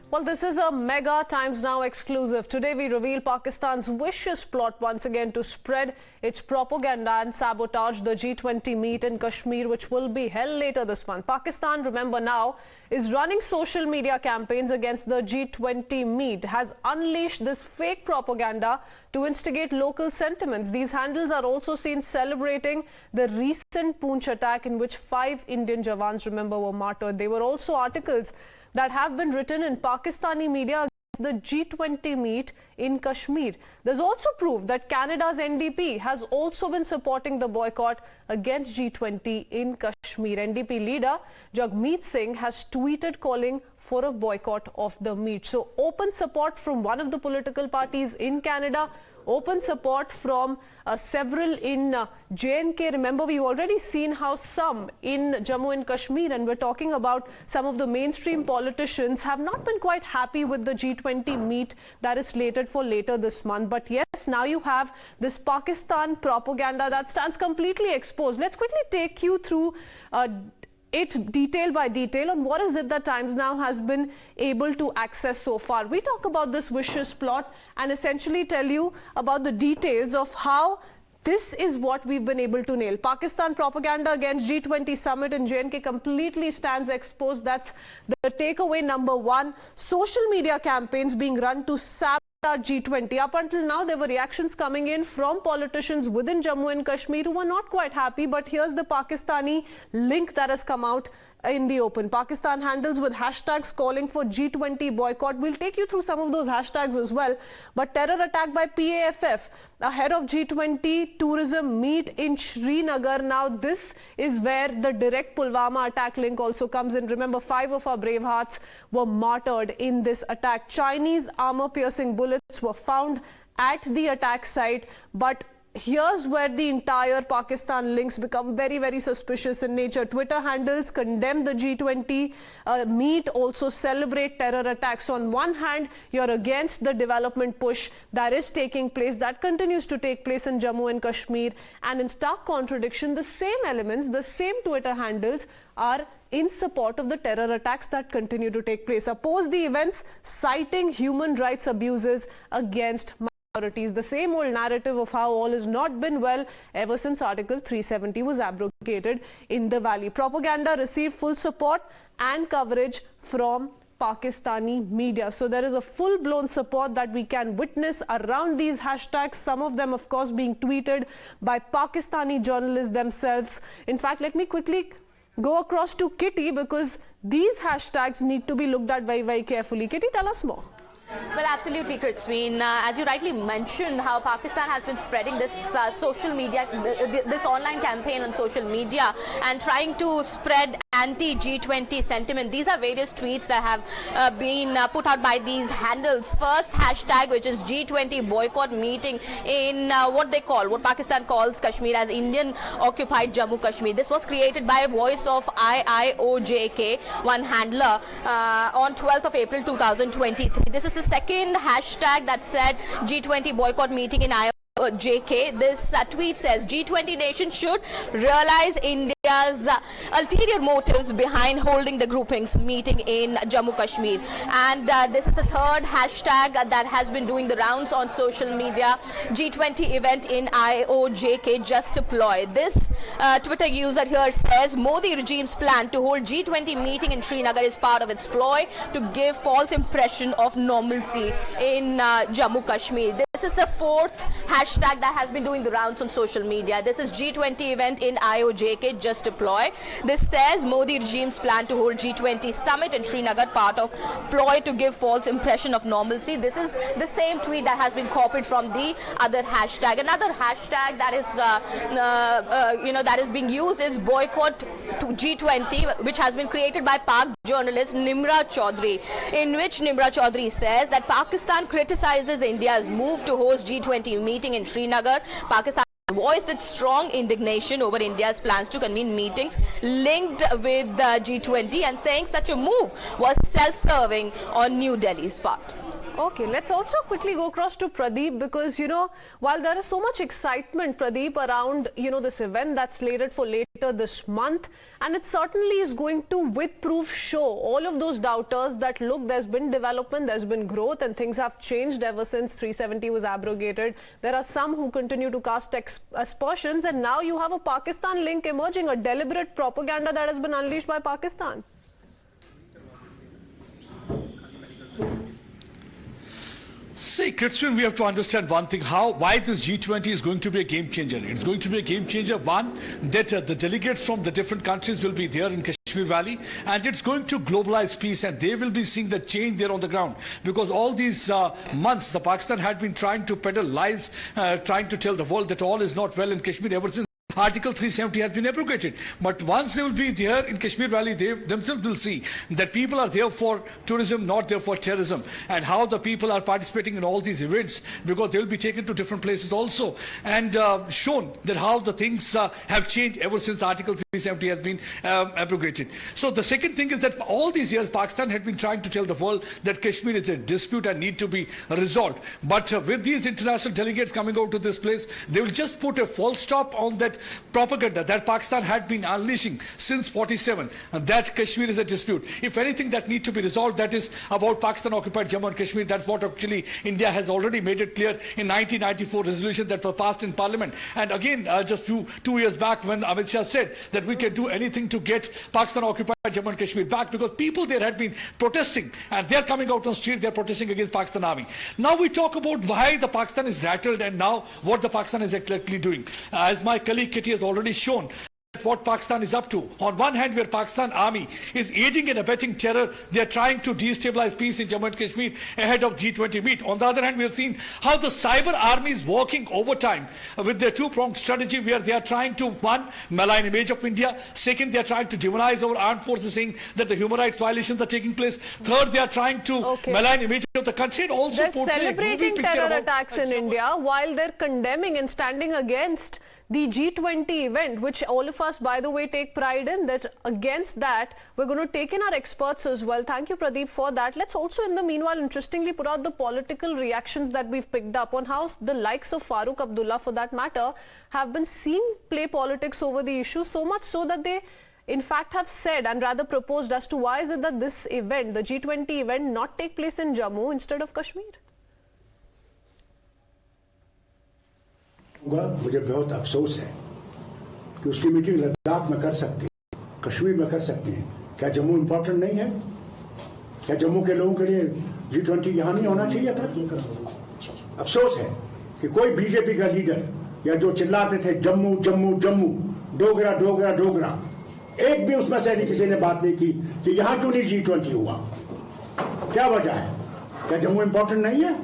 Well, this is a Mega Times Now exclusive. Today we reveal Pakistan's vicious plot once again to spread its propaganda and sabotage the G20 meet in Kashmir, which will be held later this month. Pakistan, remember now, is running social media campaigns against the G20 meet, has unleashed this fake propaganda to instigate local sentiments. These handles are also seen celebrating the recent Poonch attack in which 5 Indian Jawans, remember, were martyred. There were also articles that have been written in Pakistani media against the G20 meet in Kashmir. There's also proof that Canada's NDP has also been supporting the boycott against G20 in Kashmir. NDP leader Jagmeet Singh has tweeted calling for a boycott of the meet. So open support from one of the political parties in Canada, open support from several in J&K. Remember, we've already seen how some in Jammu and Kashmir, and we're talking about some of the mainstream politicians, have not been quite happy with the G20 meet that is slated for later this month. But yes, now you have this Pakistan propaganda that stands completely exposed. Let's quickly take you through it detail by detail on what is it that Times Now has been able to access so far. We talk about this vicious plot and essentially tell you about the details of how this is what we've been able to nail. Pakistan propaganda against G20 summit in J&K completely stands exposed. That's the takeaway number one. Social media campaigns being run to sabotage G20. Up until now, there were reactions coming in from politicians within Jammu and Kashmir who were not quite happy. But here's the Pakistani link that has come out in the open. Pakistan handles with hashtags calling for G20 boycott. We'll take you through some of those hashtags as well. But terror attack by PAFF ahead of G20 tourism meet in Srinagar. Now this is where the direct Pulwama attack link also comes in. Remember, 5 of our brave hearts were martyred in this attack. Chinese armor-piercing bullets were found at the attack site, but here's where the entire Pakistan links become very, very suspicious in nature. Twitter handles condemn the G20 meet, also celebrate terror attacks. On one hand, you're against the development push that is taking place, that continues to take place in Jammu and Kashmir. And in stark contradiction, the same elements, the same Twitter handles are in support of the terror attacks that continue to take place. Oppose the events, citing human rights abuses against minorities. The same old narrative of how all has not been well ever since Article 370 was abrogated in the valley. Propaganda received full support and coverage from Pakistani media. So there is a full-blown support that we can witness around these hashtags, some of them of course being tweeted by Pakistani journalists themselves. In fact, let me quickly go across to Kitty, because these hashtags need to be looked at very, very carefully. Kitty, tell us more. Well, absolutely, Kritzween. As you rightly mentioned, how Pakistan has been spreading this social media, this online campaign on social media and trying to spread anti-G20 sentiment. These are various tweets that have been put out by these handles. First hashtag, which is G20 boycott meeting in what Pakistan calls Kashmir as Indian occupied Jammu Kashmir. This was created by a voice of IIOJK, one handler, on 12th of April 2023. This is the second hashtag that said G20 boycott meeting in IIOJK. This tweet says G20 nations should realize India's ulterior motives behind holding the groupings meeting in Jammu Kashmir. And this is the third hashtag that has been doing the rounds on social media. G20 event in IIOJK just a ploy. This Twitter user here says Modi regime's plan to hold G20 meeting in Srinagar is part of its ploy to give false impression of normalcy in Jammu Kashmir. This is the fourth hashtag that has been doing the rounds on social media. This is G20 event in IIOJK, just a ploy. This says Modi regime's plan to hold G20 summit in Srinagar, part of ploy to give false impression of normalcy. This is the same tweet that has been copied from the other hashtag. Another hashtag that is that is being used is boycott to G20, which has been created by Pak journalist Nimra Chaudhary, in which Nimra Chaudhary says that Pakistan criticizes India's move to host G20 meeting in Srinagar. Pakistan voiced its strong indignation over India's plans to convene meetings linked with the G20 and saying such a move was self-serving on New Delhi's part. Okay, let's also quickly go across to Pradeep because, while there is so much excitement, Pradeep, around, this event that's slated for later this month, and it certainly is going to, with proof, show all of those doubters that, look, there's been development, there's been growth, and things have changed ever since 370 was abrogated. There are some who continue to cast aspersions, and now you have a Pakistan link emerging, a deliberate propaganda that has been unleashed by Pakistan. See, Christian, we have to understand one thing, why this G20 is going to be a game changer. It's going to be a game changer, one, that the delegates from the different countries will be there in Kashmir Valley, and it's going to globalize peace, and they will be seeing the change there on the ground. Because all these months, the Pakistan had been trying to peddle lies, trying to tell the world that all is not well in Kashmir ever since Article 370 has been abrogated. But once they will be there in Kashmir Valley, they themselves will see that people are there for tourism, not there for terrorism, and how the people are participating in all these events, because they will be taken to different places also, and shown that how the things have changed ever since Article 370 has been abrogated. So the second thing is that all these years Pakistan had been trying to tell the world that Kashmir is a dispute and need to be resolved. But with these international delegates coming out to this place, they will just put a full stop on that propaganda that Pakistan had been unleashing since 47, and that Kashmir is a dispute. If anything that needs to be resolved, that is about Pakistan occupied Jammu and Kashmir. That's what actually India has already made it clear in 1994 resolution that were passed in Parliament. And again, just 2 years back, when Amit Shah said that we can do anything to get Pakistan occupied Jammu and Kashmir back, because people there had been protesting, and they're coming out on the street, they're protesting against Pakistan army. Now we talk about why the Pakistan is rattled, and now what the Pakistan is exactly doing. As my colleague Kitty has already shown what Pakistan is up to. On one hand, where Pakistan army is aiding and abetting terror, they are trying to destabilize peace in Jammu and Kashmir ahead of G20 meet. On the other hand, we have seen how the cyber army is working overtime with their two-pronged strategy, where they are trying to, one, malign image of India. Second, they are trying to demonize our armed forces, saying that the human rights violations are taking place. Third, they are trying to malign image of the country, and also they're celebrating terror attacks in India while they're condemning and standing against the G20 event, which all of us, by the way, take pride in. That against that, we're going to take in our experts as well. Thank you, Pradeep, for that. Let's also, in the meanwhile, interestingly put out the political reactions that we've picked up on how the likes of Farooq Abdullah, for that matter, have been seen play politics over the issue, so much so that they in fact have said and rather proposed as to why is it that this event, the G20 event, not take place in Jammu instead of Kashmir. मुझे बहुत अफसोस है कि उसकी meeting Ladakh में कर सकते हैं, कश्मीर में कर सकते हैं। क्या जम्मू इम्पोर्टेंट नहीं है? क्या जम्मू के लोगों के लिए G20 यहाँ नहीं होना चाहिए था? अफसोस है कि कोई बीजेपी का लीडर या जो चिल्लाते थे जम्मू जम्मू जम्मू, डोगरा डोगरा डोगरा, एक भी उसमें से किसी ने बात नहीं की कि यहाँ क्यों नहीं G20 हुआ। क्या वजह है? क्या जम्मू इम्पोर्टेंट नहीं है?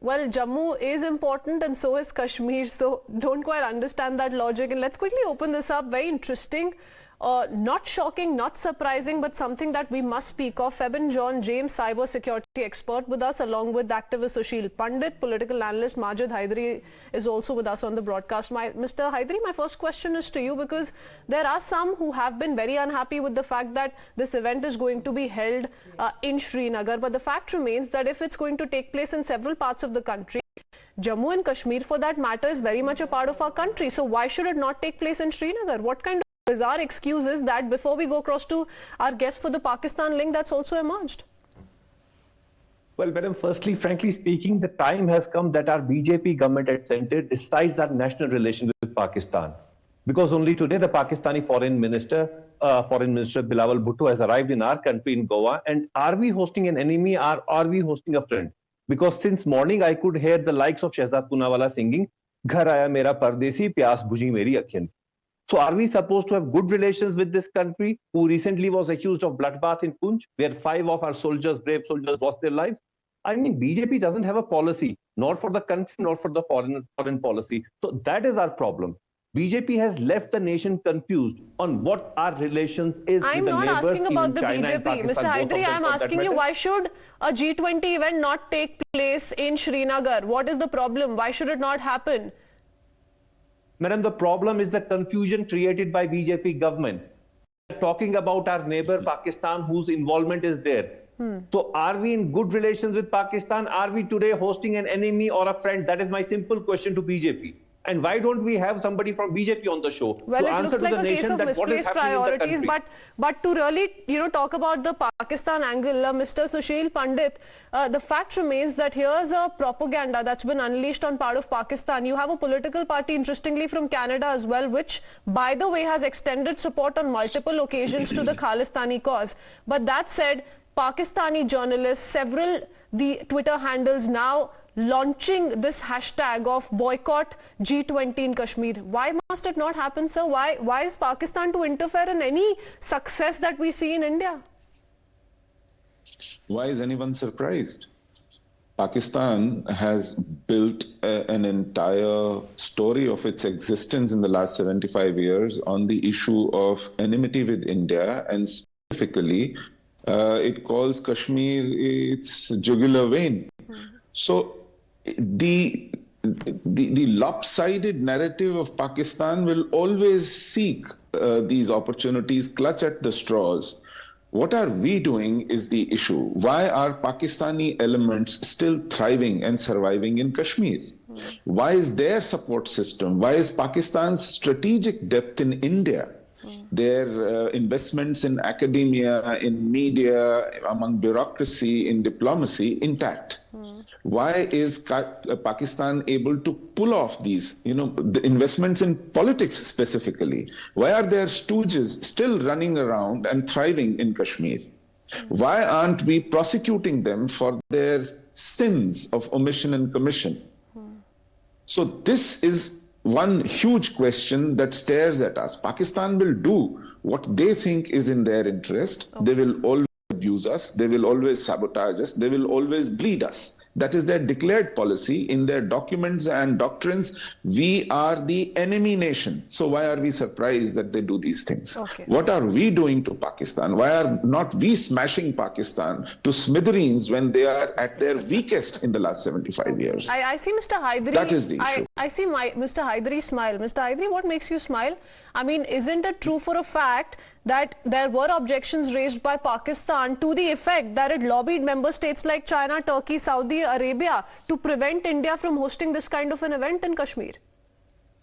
Well, Jammu is important and so is Kashmir, so don't quite understand that logic. And let's quickly open this up. Very interesting, not shocking, not surprising, but something that we must speak of. Febin John James, cyber security expert with us, along with activist Sushil Pandit, political analyst Majid Haidari is also with us on the broadcast. Mr. Haidari, my first question is to you, because there are some who have been very unhappy with the fact that this event is going to be held in Srinagar, but the fact remains that if it's going to take place in several parts of the country, Jammu and Kashmir for that matter is very much a part of our country, so why should it not take place in Srinagar? What kind of bizarre excuse is that? Before we go across to our guest for the Pakistan link that's also emerged. Well, madam, firstly, frankly speaking, the time has come that our BJP government at center decides our national relations with Pakistan. Because only today the Pakistani Foreign Minister Bilawal Bhutto has arrived in our country in Goa. And are we hosting an enemy or are we hosting a friend? Because since morning I could hear the likes of Shehzad Poonawala singing, "Ghar aaya mera pardesi, pyas bujhi meri akhiyan." So are we supposed to have good relations with this country, who recently was accused of bloodbath in Poonch, where 5 of our soldiers, brave soldiers, lost their lives? I mean, BJP doesn't have a policy, nor for the country, nor for the foreign policy. So that is our problem. BJP has left the nation confused on what our relations is I'm with the not neighbors, asking about the China BJP. Mr. Haidari, I'm asking you, why should a G20 event not take place in Srinagar? What is the problem? Why should it not happen? Madam, the problem is the confusion created by BJP government. Talking about our neighbor Pakistan, whose involvement is there. So are we in good relations with Pakistan? Are we today hosting an enemy or a friend? That is my simple question to BJP. And why don't we have somebody from BJP on the show well, to it answer looks like to the a case nation of that what is misplaced happening in the priorities. country? But to really, talk about the Pakistan angle, Mr. Sushil Pandit, the fact remains that here's a propaganda that's been unleashed on part of Pakistan. You have a political party, interestingly, from Canada as well, which, by the way, has extended support on multiple occasions to the Khalistani cause. But that said, Pakistani journalists, the Twitter handles now launching this hashtag of boycott G20 in Kashmir. Why must it not happen, sir? Why is Pakistan to interfere in any success that we see in India? Why is anyone surprised? Pakistan has built an entire story of its existence in the last 75 years on the issue of enmity with India, and specifically, it calls Kashmir its jugular vein. So the lopsided narrative of Pakistan will always seek these opportunities, clutch at the straws. What are we doing is the issue. Why are Pakistani elements still thriving and surviving in Kashmir? Why is their support system? Why is Pakistan's strategic depth in India? Their investments in academia, in media, among bureaucracy, in diplomacy intact? Why is Pakistan able to pull off these, the investments in politics specifically? Why are their stooges still running around and thriving in Kashmir? Why aren't we prosecuting them for their sins of omission and commission? So this is one huge question that stares at us. Pakistan will do what they think is in their interest. They will always abuse us. They will always sabotage us. They will always bleed us. That is their declared policy. In their documents and doctrines, we are the enemy nation. So why are we surprised that they do these things? Okay. What are we doing to Pakistan? Why are not we smashing Pakistan to smithereens when they are at their weakest in the last 75 years? I see Mr. Hydari. That is the issue. I see Mr. Hydari smile. Mr. Hydari, what makes you smile? I mean, isn't it true for a fact that there were objections raised by Pakistan to the effect that it lobbied member states like China, Turkey, Saudi Arabia to prevent India from hosting this kind of an event in Kashmir?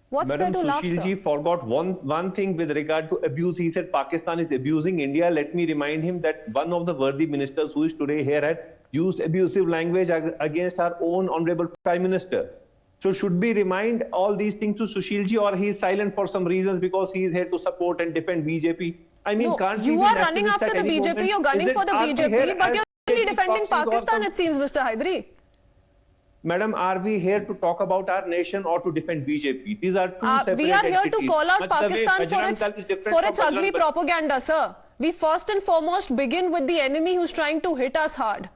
What's Madam there to laugh, Sushil ji sir? forgot one thing with regard to abuse. He said Pakistan is abusing India. Let me remind him that one of the worthy ministers who is today here had used abusive language against our own honorable Prime Minister. So should we remind all these things to Sushil ji, or he is silent for some reasons because he is here to support and defend BJP? I mean, No, can't you we are be running nationalists after at the any BJP, moment? you're gunning for the Are we BJP, here but as you're only BJP defending proxies or Pakistan, some- it seems, Mr. Hydari. Madam, are we here to talk about our nation or to defend BJP? These are two separate We are here to entities. call out But the way Pakistan Bajrang Dal is different for from its ugly Bajrang Dal. propaganda, sir. We first and foremost begin with the enemy who's trying to hit us hard.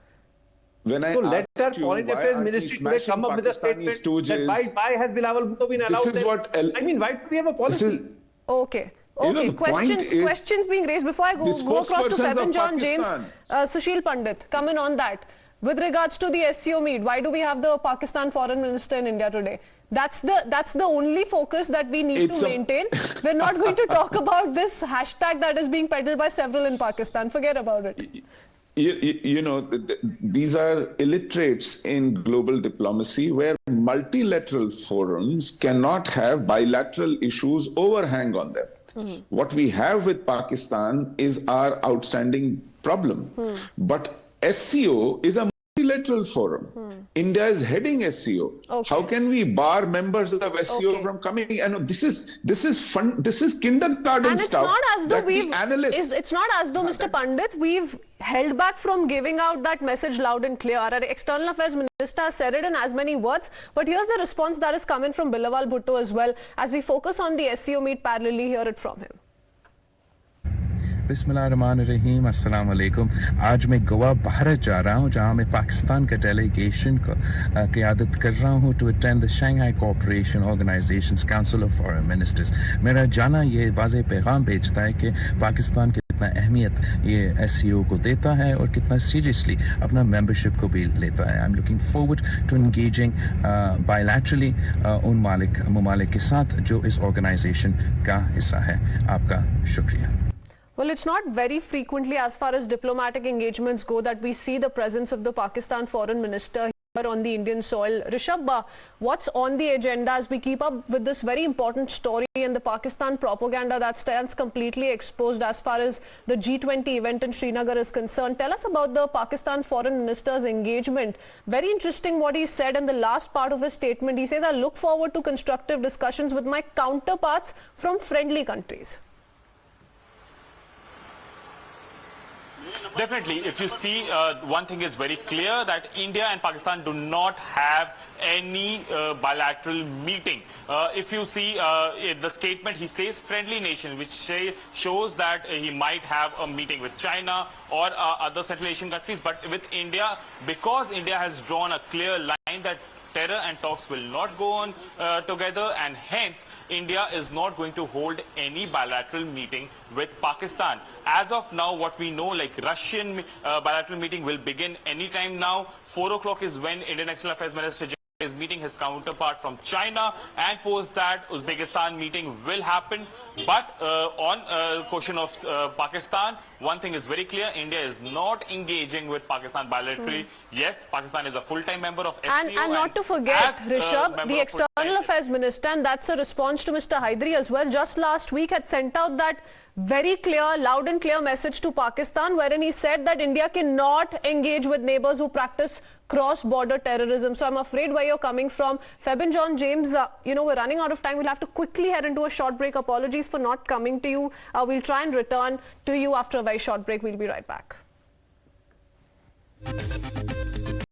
When I So let our asked you, foreign why affairs aren't we ministry today smashing come up with a Pakistani statement that stooges? why has Bilawal Bhutto been allowed? This is what I mean, why do we have a policy? This is, Okay. You know, Okay, the point is, questions being raised. Before I go across to spokespersons Seven of John James, Pakistan. Sushil Pandit, come in on that. With regards to the SCO meet, why do we have the Pakistan foreign minister in India today? That's the only focus that we need to maintain. We're not going to talk about this hashtag that is being peddled by several in Pakistan. Forget about it. These are illiterates in global diplomacy where multilateral forums cannot have bilateral issues overhang on them. What we have with Pakistan is our outstanding problem. But SCO is a multilateral forum. India is heading SCO. Okay. How can we bar members of SCO from coming? And this is fun. This is kindergarten And it's stuff. not as though It's not as though, Mr. Pandit, we've held back from giving out that message loud and clear. Our External Affairs Minister has said it in as many words. But here's the response that is coming from Bilawal Bhutto as well. As we focus on the SCO meet parallelly, hear it from him. बिस्मिल्लाहिर्रहमानिर्रहीम अस्सलाम वालेकुम। आज मैं गोवा भारत जा रहा हूँ जहाँ मैं पाकिस्तान का डेलीगेशन को क़यादत कर रहा हूँ to attend the Shanghai Cooperation Organisations Council of Foreign Ministers. मेरा जाना ये वाज़ेह पैगाम भेजता है कि पाकिस्तान कितना अहमियत ये SCO को देता है और कितना सीरियसली अपना मेंबरशिप को भी लेता है। I am looking forward to engaging bilaterally उन ममालिक के साथ जो इस ऑर्गेनाइजेशन का हिस्सा है। आपका शुक्रिया। Well, it's not very frequently as far as diplomatic engagements go that we see the presence of the Pakistan foreign minister here on the Indian soil. Rishabh, what's on the agenda as we keep up with this very important story and the Pakistan propaganda that stands completely exposed as far as the G20 event in Srinagar is concerned? Tell us about the Pakistan foreign minister's engagement. Very interesting what he said in the last part of his statement. He says, I look forward to constructive discussions with my counterparts from friendly countries. Definitely, if you see, one thing is very clear that India and Pakistan do not have any bilateral meeting. If you see the statement, he says friendly nation, which shows that he might have a meeting with China or other Central Asian countries. But with India, because India has drawn a clear line that terror and talks will not go on together, and hence India is not going to hold any bilateral meeting with Pakistan. As of now, what we know, like Russian bilateral meeting will begin anytime now. 4 o'clock is when Indian External Affairs Minister is meeting his counterpart from China, and post that Uzbekistan meeting will happen. But on question of Pakistan, one thing is very clear: India is not engaging with Pakistan bilaterally. Yes, Pakistan is a full-time member of SCO. And not to forget, Rishabh, the External Affairs Minister, and that's a response to Mr. Hydari as well, just last week had sent out that very clear, loud and clear message to Pakistan, wherein he said that India cannot engage with neighbors who practice cross-border terrorism. So I'm afraid where you're coming from. Febin John James, we're running out of time. We'll have to quickly head into a short break. Apologies for not coming to you. We'll try and return to you after a very short break. We'll be right back.